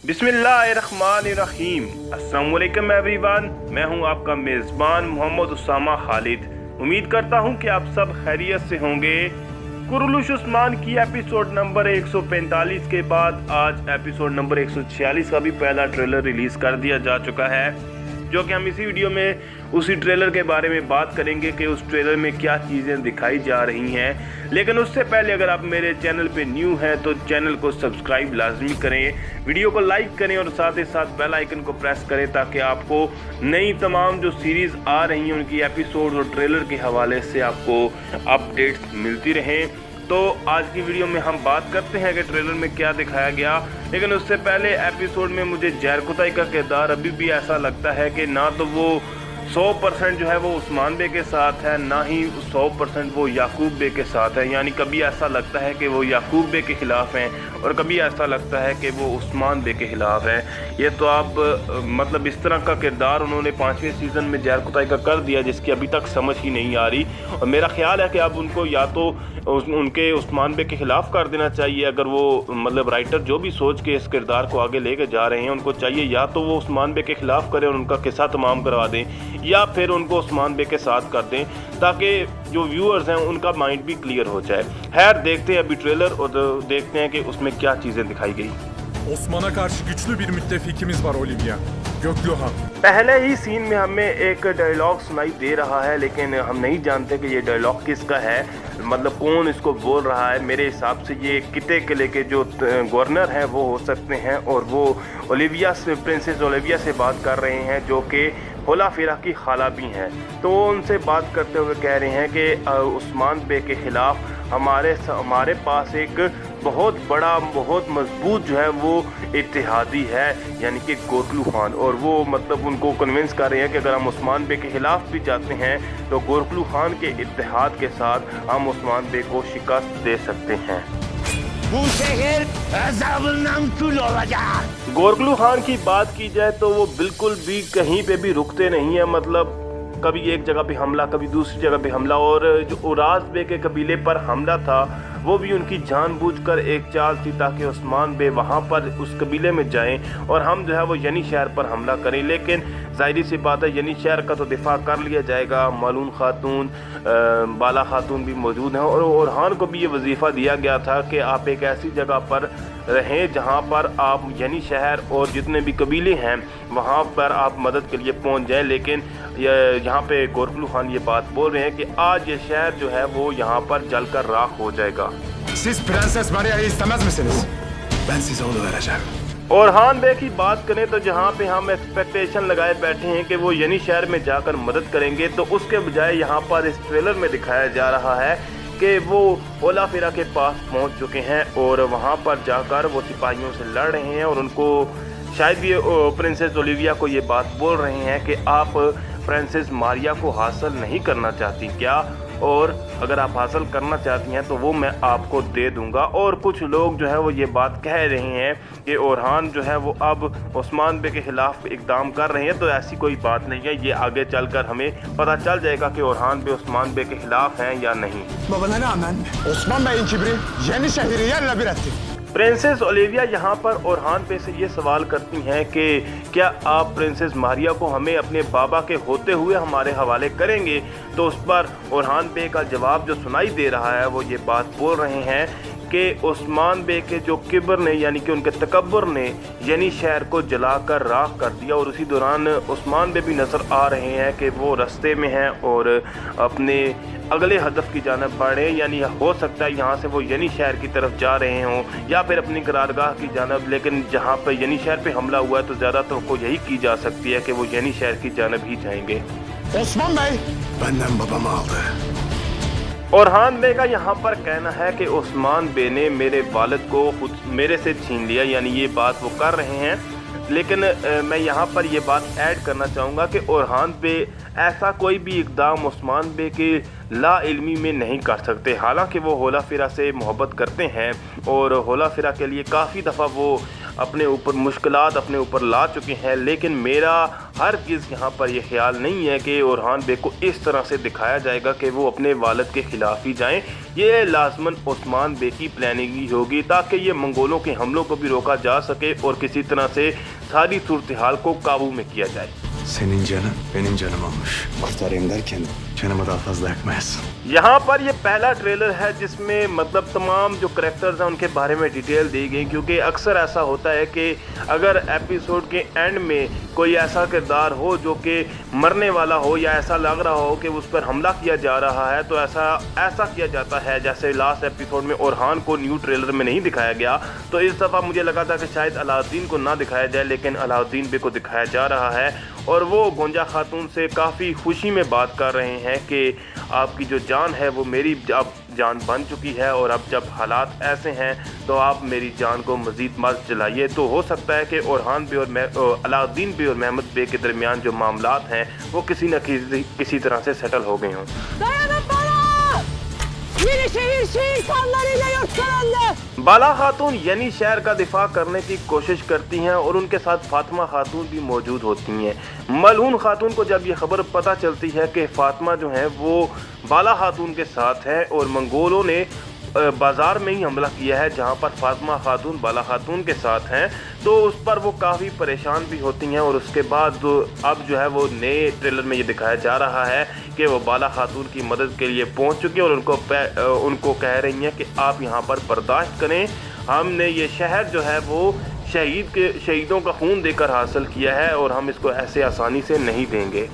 बिस्मिल्लाहिर्रहमानिर्रहीम। अस्सलाम वालेकुम एवरीवन, मैं हूं आपका मेज़बान मोहम्मद उसामा खालिद। उम्मीद करता हूं कि आप सब खैरियत से होंगे। कुरुलुश उस्मान की एपिसोड नंबर 145 के बाद आज एपिसोड नंबर 146 का भी पहला ट्रेलर रिलीज़ कर दिया जा चुका है, जो कि हम इसी वीडियो में उसी ट्रेलर के बारे में बात करेंगे कि उस ट्रेलर में क्या चीज़ें दिखाई जा रही हैं। लेकिन उससे पहले अगर आप मेरे चैनल पे न्यू हैं तो चैनल को सब्सक्राइब लाजमी करें, वीडियो को लाइक करें और साथ ही साथ बेल आइकन को प्रेस करें ताकि आपको नई तमाम जो सीरीज़ आ रही हैं उनकी एपिसोड और ट्रेलर के हवाले से आपको अपडेट्स मिलती रहें। तो आज की वीडियो में हम बात करते हैं कि ट्रेलर में क्या दिखाया गया। लेकिन उससे पहले एपिसोड में मुझे जहर कुतई का किरदार अभी भी ऐसा लगता है कि ना तो वो 100% जो है वो उस्मान बे के साथ है, ना ही 100% वो याकूब बे के साथ है। यानी कभी ऐसा लगता है कि वो याकूब बे के ख़िलाफ़ हैं और कभी ऐसा लगता है कि वो उस्मान बे के ख़िलाफ़ हैं। ये तो आप मतलब इस तरह का किरदार उन्होंने 5वें सीज़न में जहर कुतई का कर दिया जिसकी अभी तक समझ ही नहीं आ रही। और मेरा ख्याल है कि अब उनको या तो उनके उस्मान बे के ख़िलाफ़ कर देना चाहिए, अगर वो मतलब राइटर जो भी सोच के इस किरदार को आगे लेके जा रहे हैं उनको चाहिए या तो वो उस्मान बे के ख़िलाफ़ करें और उनका किस्सा तमाम करवा दें, या फिर उनको उस्मान बे के साथ कर दें ताकि जो व्यूअर्स हैं उनका माइंड भी क्लियर हो जाए। खैर देखते हैं अभी ट्रेलर और देखते हैं कि उसमें क्या चीज़ें दिखाई गई। Osman'a karşı güçlü bir müttefikimiz var Olivia. Gökluhan. पहले ही सीन में हमें एक डायलॉग सुनाई दे रहा है, लेकिन हम नहीं जानते कि ये डायलॉग किसका है, मतलब कौन इसको बोल रहा है। मेरे हिसाब से ये किते किले के जो गवर्नर हैं वो हो सकते हैं और वो ओलिविया से, प्रिंसेस ओलिविया से बात कर रहे हैं जो कि होला फिरा की खाला भी हैं। तो वो उनसे बात करते हुए कह रहे हैं कि उस्मान बे के ख़िलाफ़ हमारे पास एक बहुत बड़ा बहुत मजबूत जो है वो इत्तेहादी है, यानी कि गोरखलू खान। और वो मतलब उनको कन्विंस कर रहे हैं कि अगर हम उस्मान बे के ख़िलाफ़ भी जाते हैं तो गोरखलू खान के इत्तेहाद के साथ हम उस्मान बे को शिकस्त दे सकते हैं। गोरखलू खान की बात की जाए तो वो बिल्कुल भी कहीं पे भी रुकते नहीं है, मतलब कभी एक जगह पे हमला, कभी दूसरी जगह पे हमला। और जो उरास बे के कबीले पर हमला था वो भी उनकी जानबूझकर एक चाल थी ताकि उस्मान बे वहाँ पर उस कबीले में जाएं और हम जो है वो यनी शहर पर हमला करें। लेकिन ज़ाहिर सी बात है यनी शहर का तो दिफा कर लिया जाएगा। मालून खातून, बाला खातून भी मौजूद हैं और ओरहान को भी ये वजीफ़ा दिया गया था कि आप एक ऐसी जगह पर रहें जहाँ पर आप यनी शहर और जितने भी कबीले हैं वहाँ पर आप मदद के लिए पहुँच जाएँ। लेकिन यहाँ पे गोरखलू खान ये बात बोल रहे हैं कि आज ये शहर जो है वो यहाँ पर जलकर राख हो जाएगा। Siz Prenses Maria'yı istemez misiniz? Ben size onu vereceğim. Orhan बे की बात करें तो जहाँ पे हम एक्सपेक्टेशन लगाए बैठे हैं कि वो यनी शहर में जाकर मदद करेंगे, तो उसके बजाय यहाँ पर इस ट्रेलर में दिखाया जा रहा है कि वो होला फिरा के पास पहुँच चुके हैं और वहाँ पर जाकर वो सिपाहियों से लड़ रहे हैं और उनको शायद ये प्रिंसेस ओलिविया को ये बात बोल रहे हैं कि आप प्रिंसेस मारिया को हासिल नहीं करना चाहती क्या, और अगर आप हासिल करना चाहती हैं तो वो मैं आपको दे दूंगा। और कुछ लोग जो है वो ये बात कह रहे हैं कि ओरहान जो है वो अब उस्मान बे के ख़िलाफ़ इक़दाम कर रहे हैं, तो ऐसी कोई बात नहीं है। ये आगे चलकर हमें पता चल जाएगा कि ओरहान बे उस्मान बे के ख़िलाफ़ हैं या नहीं। Babana rağmen Osman Bey'in kibri yeni şehri yerle bir etti. Princess Olivia यहाँ पर ओरहान पे से ये सवाल करती हैं कि क्या आप प्रिंसेस मारिया को हमें अपने बाबा के होते हुए हमारे हवाले करेंगे। तो उस पर ओरहान बे का जवाब जो सुनाई दे रहा है वो ये बात बोल रहे हैं कि उस्मान बे के जो किब्र ने यानी कि उनके तकब्बुर ने यनी शहर को जलाकर राख कर दिया। और उसी दौरान उस्मान बे भी नज़र आ रहे हैं कि वो रास्ते में हैं और अपने अगले हदफ की जानब बढ़ रहे हैं, यानी हो सकता है यहाँ से वो यनी शहर की तरफ जा रहे हों या फिर अपनी करारगाह की जानब। लेकिन जहाँ पर यनी शहर पे हमला हुआ है तो ज़्यादातर को यही की जा सकती है कि वो यनी शहर की जानब ही जाएंगे। Osman Bey. benden babamı aldı. Orhan बे का यहाँ पर कहना है कि उस्मान बे ने मेरे वालिद को खुद मेरे से छीन लिया, यानी ये बात वो कर रहे हैं। लेकिन मैं यहाँ पर ये बात ऐड करना चाहूँगा कि ओरहान बे ऐसा कोई भी इक़दाम उस्मान बे के ला इल्मी में नहीं कर सकते। हालांकि वो होला फिरा से मोहब्बत करते हैं और होला फिरा के लिए काफ़ी दफ़ा वो अपने ऊपर मुश्किलात अपने ऊपर ला चुके हैं, लेकिन मेरा हरगिज़ यहाँ पर यह ख्याल नहीं है कि ओरहान बे को इस तरह से दिखाया जाएगा कि वो अपने वालिद के ख़िलाफ़ ही जाएँ। ये लाजमन उस्मान बे की प्लानिंग ही होगी ताकि ये मंगोलों के हमलों को भी रोका जा सके और किसी तरह से सारी सूरत हाल को काबू में किया जाए। Senin canın benim canım olmuş. Kurtarayım derken canımı daha fazla yakmayasın. यहाँ पर ये पहला ट्रेलर है जिसमें मतलब तमाम जो करैक्टर्स हैं उनके बारे में डिटेल दी गई, क्योंकि अक्सर ऐसा होता है कि अगर एपिसोड के एंड में कोई ऐसा किरदार हो जो कि मरने वाला हो या ऐसा लग रहा हो कि उस पर हमला किया जा रहा है तो ऐसा किया जाता है। जैसे लास्ट एपिसोड में ओरहान को न्यू ट्रेलर में नहीं दिखाया गया, तो इस दफ़ा मुझे लगा था कि शायद अलाउद्दीन को ना दिखाया जाए, लेकिन अलाउद्दीन बे को दिखाया जा रहा है और वो गोंजा खातून से काफ़ी खुशी में बात कर रहे हैं कि आपकी जो जान है वो मेरी अब जान बन चुकी है और अब जब हालात ऐसे हैं तो आप मेरी जान को मज़ीद मत जलाइए। तो हो सकता है कि ओरहान बे और अलाउद्दीन बे और महमूद बे के दरमियान जो मामलात हैं वो किसी न किसी तरह से सेटल हो गए हों। बाला खातून यानी शहर का दिफा करने की कोशिश करती हैं और उनके साथ फातिमा खातून भी मौजूद होती हैं। मलहून खातून को जब ये खबर पता चलती है कि फातिमा जो है वो बाला खातून के साथ है और मंगोलों ने बाज़ार में ही हमला किया है जहां पर फातिमा खातून बाला खातून के साथ हैं, तो उस पर वो काफ़ी परेशान भी होती हैं। और उसके बाद अब जो है वो नए ट्रेलर में ये दिखाया जा रहा है कि वो बाला खातून की मदद के लिए पहुंच चुकी है और उनको कह रही हैं कि आप यहां पर बर्दाश्त करें, हमने ये शहर जो है वो शहीदों का खून देकर हासिल किया है और हम इसको ऐसे आसानी से नहीं देंगे।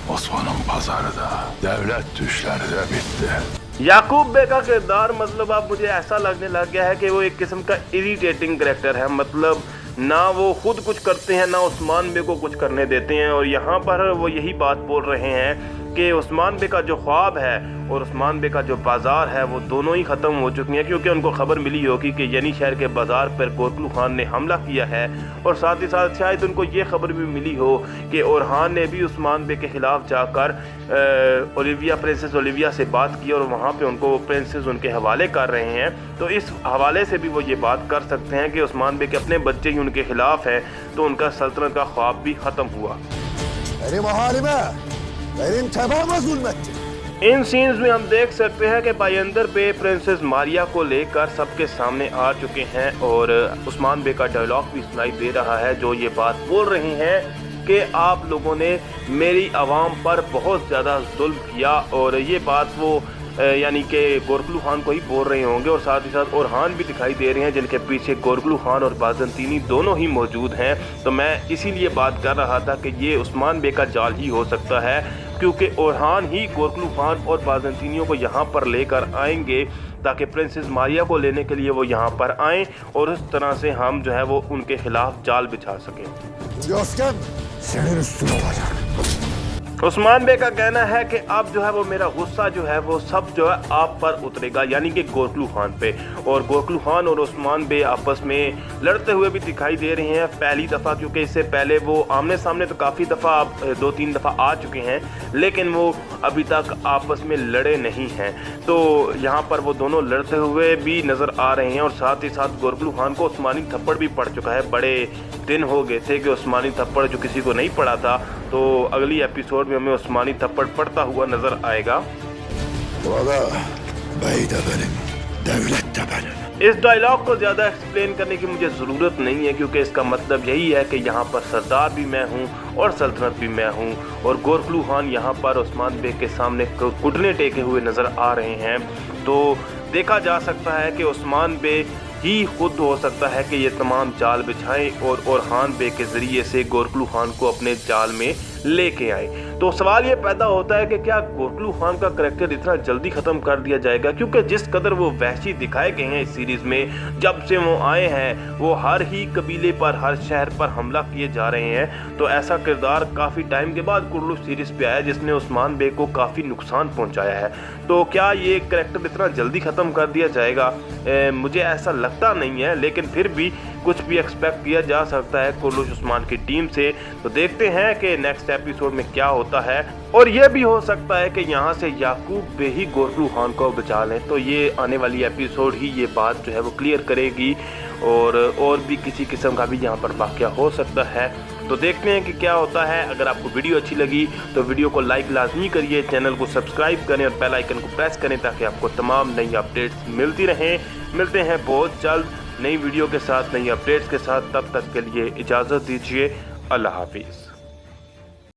Osman'ın pazarı da, devlet düşleri de bitti. याकूब बे का किरदार मतलब अब मुझे ऐसा लगने लग गया है कि वो एक किस्म का इरिटेटिंग करैक्टर है। मतलब ना वो खुद कुछ करते हैं ना उस्मान बे को कुछ करने देते हैं और यहाँ पर वो यही बात बोल रहे हैं कि उस्मान बे का जो ख्वाब है और उस्मान बे का जो बाज़ार है वो दोनों ही ख़त्म हो चुकी हैं, क्योंकि उनको खबर मिली होगी कि यानी शहर के बाज़ार पर गोरखलू खान ने हमला किया है और साथ ही साथ शायद उनको ये खबर भी मिली हो कि ओरहान ने भी उस्मान बे के ख़िलाफ़ जाकर प्रिंसेस ओलिविया से बात की और वहाँ पे उनको प्रिंसेस उनके हवाले कर रहे हैं। तो इस हवाले से भी वो ये बात कर सकते हैं कि उस्मान बे के अपने बच्चे ही उनके ख़िलाफ़ हैं, तो उनका सल्तनत का ख्वाब भी ख़त्म हुआ। इन सीन्स में हम देख सकते हैं कि बायंदर बे प्रिंसेस मारिया को लेकर सबके सामने आ चुके हैं और उस्मान बे का डायलॉग भी सुनाई दे रहा है जो ये बात बोल रहे हैं कि आप लोगों ने मेरी आवाम पर बहुत ज़्यादा जुल्म किया। और ये बात वो यानी कि गोरखलू खान को ही बोल रहे होंगे और साथ ही साथ ओरहान भी दिखाई दे रहे हैं जिनके पीछे गोरखलू खान और बाज़ंतीनी दोनों ही मौजूद हैं। तो मैं इसीलिए बात कर रहा था कि ये उस्मान बे का जाल ही हो सकता है, क्योंकि ओरहान ही गोरखलू खान और बाज़ंतीनियों को यहाँ पर लेकर आएंगे ताकि प्रिंसेस मारिया को लेने के लिए वो यहाँ पर आएँ और उस तरह से हम जो है वो उनके खिलाफ जाल बिछा सकें। उस्मान बे का कहना है कि अब जो है वो मेरा गुस्सा जो है वो सब जो है आप पर उतरेगा, यानी कि गोरखलू खान पे। और गोरखलू खान और उस्मान बे आपस में लड़ते हुए भी दिखाई दे रहे हैं पहली दफ़ा, क्योंकि इससे पहले वो आमने सामने तो काफ़ी दफ़ा 2-3 दफ़ा आ चुके हैं, लेकिन वो अभी तक आपस में लड़े नहीं हैं। तो यहाँ पर वो दोनों लड़ते हुए भी नज़र आ रहे हैं और साथ ही साथ गोरखलू खान को उस्मानी थप्पड़ भी पड़ चुका है। बड़े दिन हो गए थे कि उस्मानी थप्पड़ जो किसी को नहीं पड़ा था, तो अगली एपिसोड में हमें उस्मानी थप्पड़ पड़ता हुआ नजर आएगा। इस डायलॉग को ज़्यादा एक्सप्लेन करने की मुझे ज़रूरत नहीं है, क्योंकि इसका मतलब यही है कि यहाँ पर सरदार भी मैं हूँ और सल्तनत भी मैं हूँ। और गोरखलू खान यहाँ पर उस्मान बे के सामने घुटने टेके हुए नज़र आ रहे हैं। तो देखा जा सकता है कि उस्मान बे ही खुद हो सकता है कि ये तमाम जाल बिछाएं और ओरहान बे के ज़रिए से गोरखलू खान को अपने जाल में लेके आए। तो सवाल ये पैदा होता है कि क्या गोरखलू खान का करैक्टर इतना जल्दी ख़त्म कर दिया जाएगा, क्योंकि जिस कदर वो वहशी दिखाए गए हैं इस सीरीज़ में, जब से वो आए हैं वो हर ही कबीले पर हर शहर पर हमला किए जा रहे हैं। तो ऐसा किरदार काफ़ी टाइम के बाद कुरलू सीरीज़ पे आया जिसने उस्मान बे को काफ़ी नुकसान पहुँचाया है। तो क्या ये करैक्टर इतना जल्दी ख़त्म कर दिया जाएगा? मुझे ऐसा लगता नहीं है, लेकिन फिर भी कुछ भी एक्सपेक्ट किया जा सकता है कुरलुश उस्मान की टीम से। तो देखते हैं कि नेक्स्ट एपिसोड में क्या होता है, और यह भी हो सकता है कि यहाँ से याकूब बे ही गोरलू खान को बचा लें। तो ये आने वाली एपिसोड ही ये बात जो है वो क्लियर करेगी, और भी किसी किस्म का भी यहाँ पर वाक़या हो सकता है। तो देखते हैं कि क्या होता है। अगर आपको वीडियो अच्छी लगी तो वीडियो को लाइक लाजमी करिए, चैनल को सब्सक्राइब करें और बेल आइकन को प्रेस करें ताकि आपको तमाम नई अपडेट्स मिलती रहें। मिलते हैं बहुत जल्द नई वीडियो के साथ, नई अपडेट्स के साथ। तब तक के लिए इजाज़त दीजिए। अल्लाह हाफिज़।